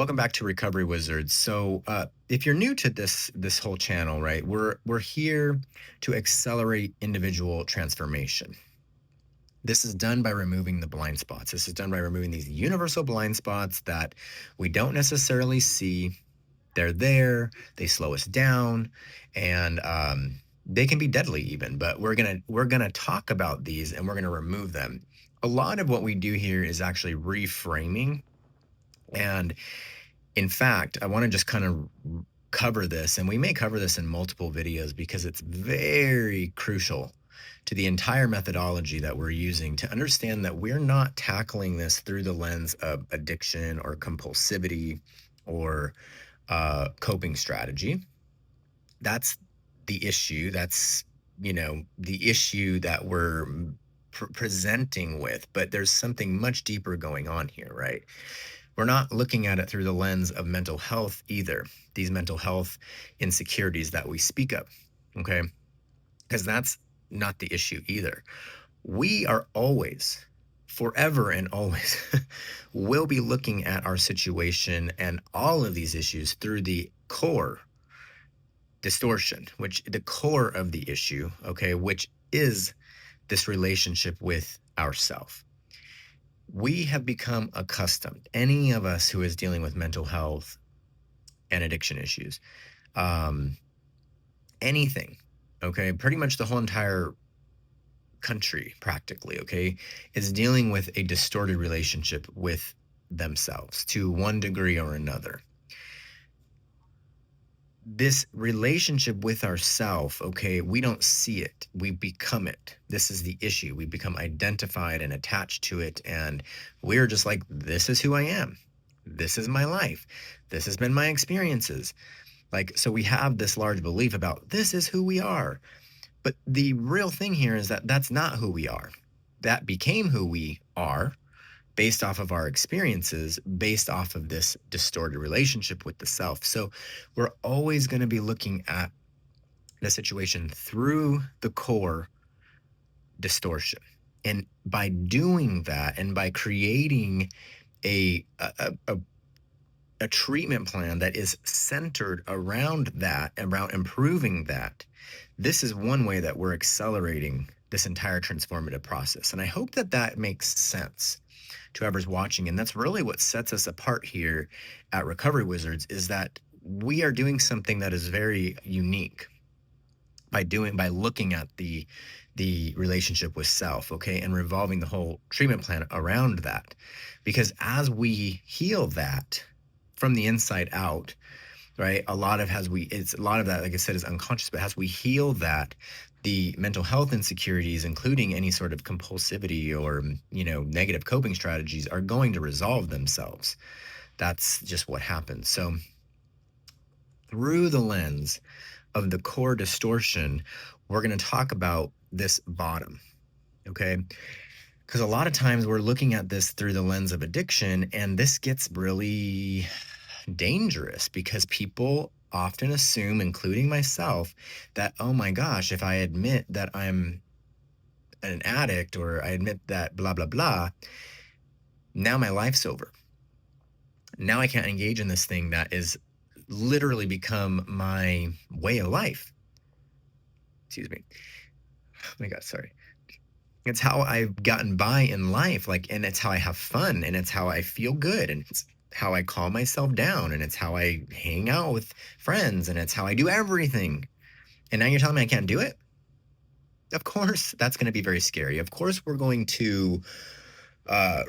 Welcome back to Recovery Wizards. So, if you're new to this whole channel, right, we're here to accelerate individual transformation. This is done by removing the blind spots. This is done by removing these universal blind spots that we don't necessarily see. They're there. They slow us down, and they can be deadly even. But we're gonna talk about these, and we're gonna remove them. A lot of what we do here is actually reframing. And in fact, I want to just kind of cover this, and we may cover this in multiple videos because it's very crucial to the entire methodology that we're using to understand that we're not tackling this through the lens of addiction or compulsivity or coping strategy. That's the issue. That's, the issue that we're presenting with, but there's something much deeper going on here, right? We're not looking at it through the lens of mental health either, these mental health insecurities that we speak of, okay? Because that's not the issue either. We are always, forever and always, will be looking at our situation and all of these issues through the core distortion, which the core of the issue, okay, which is this relationship with ourself. We have become accustomed, any of us who is dealing with mental health and addiction issues, um, anything, okay, pretty much the whole entire country practically, okay, is dealing with a distorted relationship with themselves to one degree or another. This relationship with ourself, okay, we don't see it, we become it. This is the issue. We become identified and attached to it, and we're just like, this is who I am, this is my life, this has been my experiences. Like, so we have this large belief about this is who we are, but the real thing here is that that's not who we are. That became who we are based off of our experiences, based off of this distorted relationship with the self. So we're always going to be looking at the situation through the core distortion. And by doing that, and by creating a treatment plan that is centered around that, around improving that, this is one way that we're accelerating this entire transformative process. And I hope that that makes sense to whoever's watching. And that's really what sets us apart here at Recovery Wizards, is that we are doing something that is very unique by looking at the relationship with self, okay, and revolving the whole treatment plan around that. Because as we heal that from the inside out, right, a lot of that, like I said, is unconscious, but as we heal that, the mental health insecurities, including any sort of compulsivity or, negative coping strategies, are going to resolve themselves. That's just what happens. So through the lens of the core distortion, we're going to talk about this bottom, okay? Because a lot of times we're looking at this through the lens of addiction, and this gets really dangerous because people often assume, including myself, that, oh my gosh, if I admit that I'm an addict, or I admit that blah, blah, blah, now my life's over. Now I can't engage in this thing that is literally become my way of life. Excuse me. Oh my God, sorry. It's how I've gotten by in life, and it's how I have fun, and it's how I feel good, and it's how I calm myself down, and it's how I hang out with friends, and it's how I do everything. And now you're telling me I can't do it? Of course, that's going to be very scary. Of course, we're going to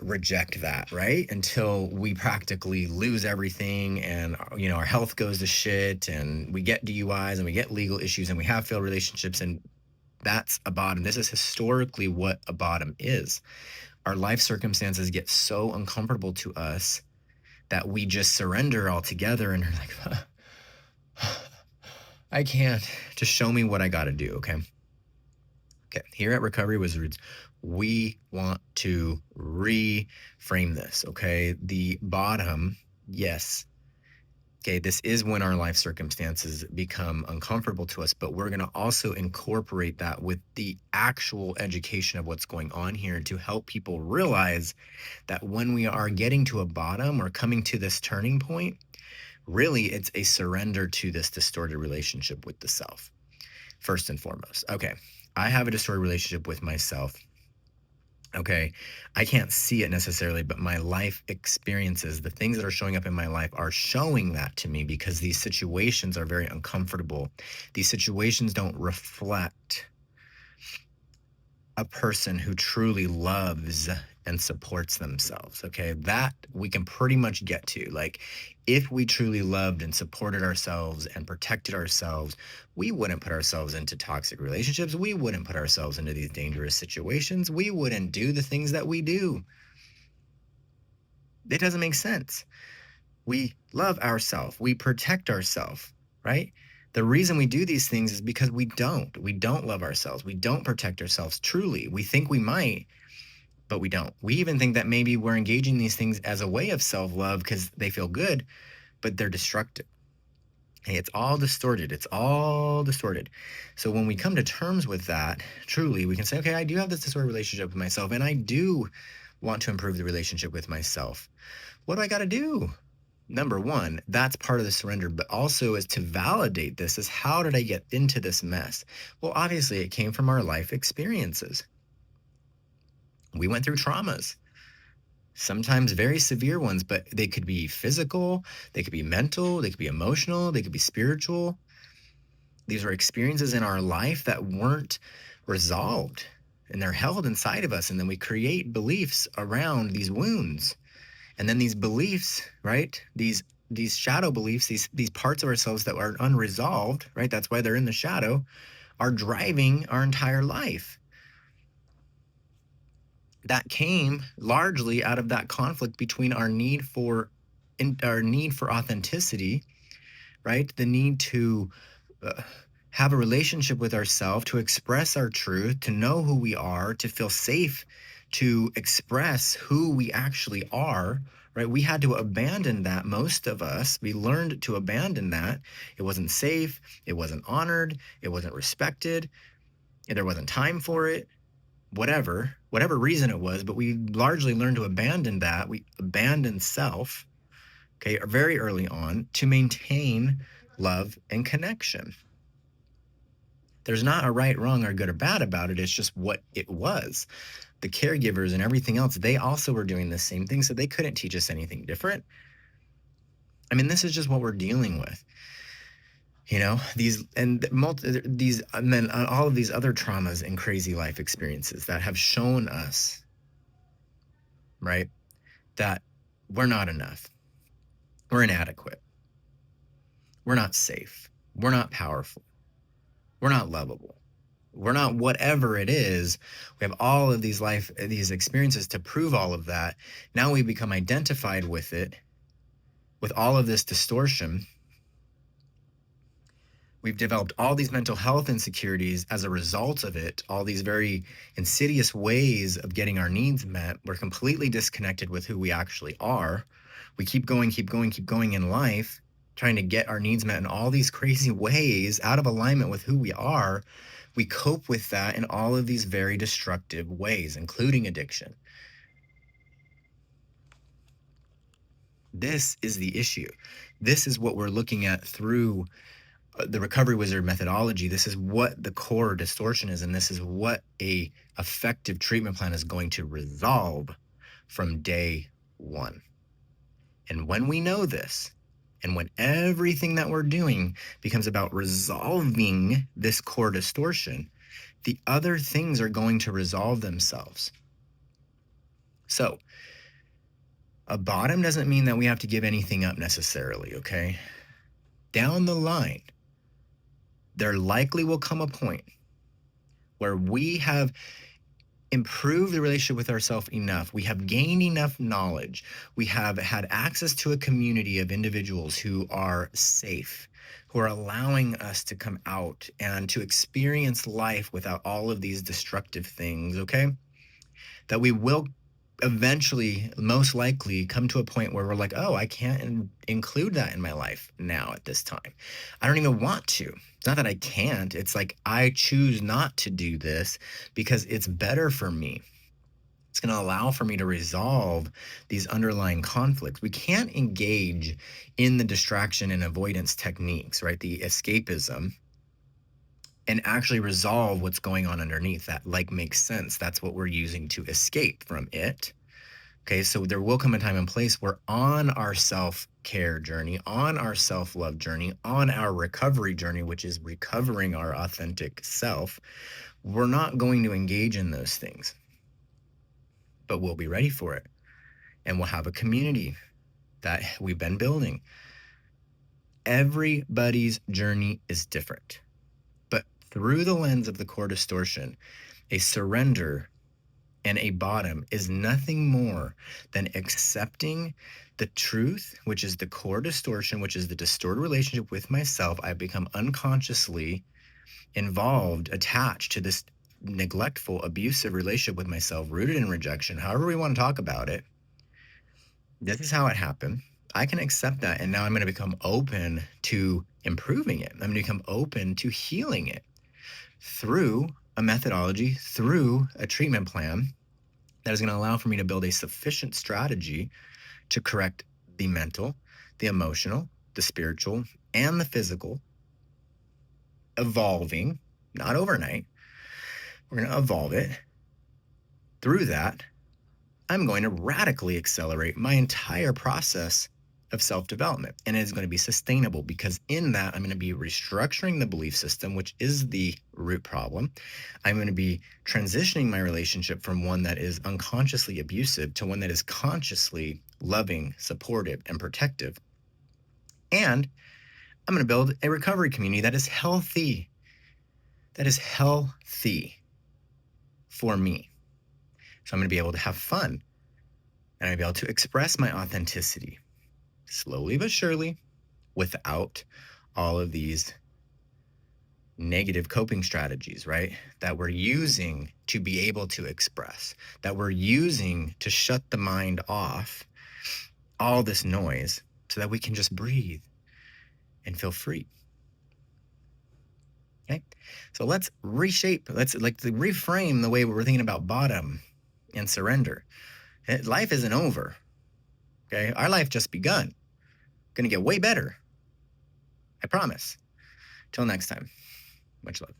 reject that, right? Until we practically lose everything, and our health goes to shit, and we get DUIs, and we get legal issues, and we have failed relationships, and that's a bottom. This is historically what a bottom is. Our life circumstances get so uncomfortable to us that we just surrender altogether, and are like, I can't. Just show me what I got to do, okay? Okay, here at Recovery Wizards, we want to reframe this, okay? The bottom, yes, Okay, this is when our life circumstances become uncomfortable to us, but we're going to also incorporate that with the actual education of what's going on here to help people realize that when we are getting to a bottom or coming to this turning point, really it's a surrender to this distorted relationship with the self, first and foremost. Okay, I have a distorted relationship with myself. Okay, I can't see it necessarily, but my life experiences, the things that are showing up in my life are showing that to me because these situations are very uncomfortable. These situations don't reflect a person who truly loves and supports themselves. Okay, that we can pretty much get to. Like, if we truly loved and supported ourselves and protected ourselves, we wouldn't put ourselves into toxic relationships. We wouldn't put ourselves into these dangerous situations. We wouldn't do the things that we do. It doesn't make sense. We love ourselves, we protect ourselves, right? The reason we do these things is because we don't love ourselves, we don't protect ourselves truly. We think we might, but we don't. We even think that maybe we're engaging these things as a way of self-love because they feel good, but they're destructive. Hey, it's all distorted. It's all distorted. So when we come to terms with that, truly, we can say, okay, I do have this distorted relationship with myself, and I do want to improve the relationship with myself. What do I got to do? Number one, that's part of the surrender, but also is to validate this is how did I get into this mess? Well, obviously, it came from our life experiences. We went through traumas, sometimes very severe ones, but they could be physical, they could be mental, they could be emotional, they could be spiritual. These are experiences in our life that weren't resolved and they're held inside of us. And then we create beliefs around these wounds. And then these beliefs, right? These shadow beliefs, these parts of ourselves that are unresolved, right? That's why they're in the shadow, are driving our entire life. That came largely out of that conflict between our need for authenticity, right? The need to uh, have a relationship with ourselves, to express our truth, to know who we are, to feel safe, to express who we actually are, right? We had to abandon that. Most of us, we learned to abandon that. It wasn't safe. It wasn't honored. It wasn't respected. There wasn't time for it. Whatever reason it was, but we largely learned to abandon that. We abandoned self, okay, very early on to maintain love and connection. There's not a right, wrong, or good or bad about it. It's just what it was. The caregivers and everything else, they also were doing the same thing, so they couldn't teach us anything different. I mean, this is just what we're dealing with. You know, these and these and then all of these other traumas and crazy life experiences that have shown us, right, that we're not enough. We're inadequate. We're not safe. We're not powerful. We're not lovable. We're not whatever it is. We have all of these experiences to prove all of that. Now we become identified with it, with all of this distortion. We've developed all these mental health insecurities as a result of it, all these very insidious ways of getting our needs met. We're completely disconnected with who we actually are. We keep going, keep going, keep going in life, trying to get our needs met in all these crazy ways out of alignment with who we are. We cope with that in all of these very destructive ways, including addiction. This is the issue. This is what we're looking at through the recovery wizard methodology. This is what the core distortion is, and this is what a effective treatment plan is going to resolve from day one. And when we know this, and when everything that we're doing becomes about resolving this core distortion, the other things are going to resolve themselves. So a bottom doesn't mean that we have to give anything up necessarily, okay? Down the line, there likely will come a point where we have improved the relationship with ourselves enough. We have gained enough knowledge. We have had access to a community of individuals who are safe, who are allowing us to come out and to experience life without all of these destructive things, okay? That we will eventually, most likely, come to a point where we're like, oh, I can't include that in my life now at this time. I don't even want to. It's not that I can't. It's like I choose not to do this because it's better for me. It's going to allow for me to resolve these underlying conflicts. We can't engage in the distraction and avoidance techniques, right? The escapism, and actually resolve what's going on underneath that, like, makes sense. That's what we're using to escape from it. Okay, so there will come a time and place where on our self-care journey, on our self-love journey, on our recovery journey, which is recovering our authentic self, we're not going to engage in those things, but we'll be ready for it. And we'll have a community that we've been building. Everybody's journey is different, but through the lens of the core distortion, a surrender and a bottom is nothing more than accepting the truth, which is the core distortion, which is the distorted relationship with myself. I've become unconsciously involved, attached to this neglectful, abusive relationship with myself, rooted in rejection, however we want to talk about it. This is how it happened. I can accept that. And now I'm going to become open to improving it. I'm going to become open to healing it through a methodology, through a treatment plan that is going to allow for me to build a sufficient strategy to correct the mental, the emotional, the spiritual, and the physical, evolving, not overnight. We're going to evolve it. Through that, I'm going to radically accelerate my entire process of self-development. And it is going to be sustainable because in that, I'm going to be restructuring the belief system, which is the root problem. I'm going to be transitioning my relationship from one that is unconsciously abusive to one that is consciously loving, supportive, and protective. And I'm going to build a recovery community that is healthy, for me. So I'm going to be able to have fun, and I'm going to be able to express my authenticity slowly but surely without all of these negative coping strategies, right? That we're using to be able to express, that we're using to shut the mind off all this noise so that we can just breathe and feel free. Okay, so let's reshape, let's reframe the way we're thinking about bottom and surrender. Life isn't over. Okay, our life just begun. Gonna get way better. I promise. Till next time, much love.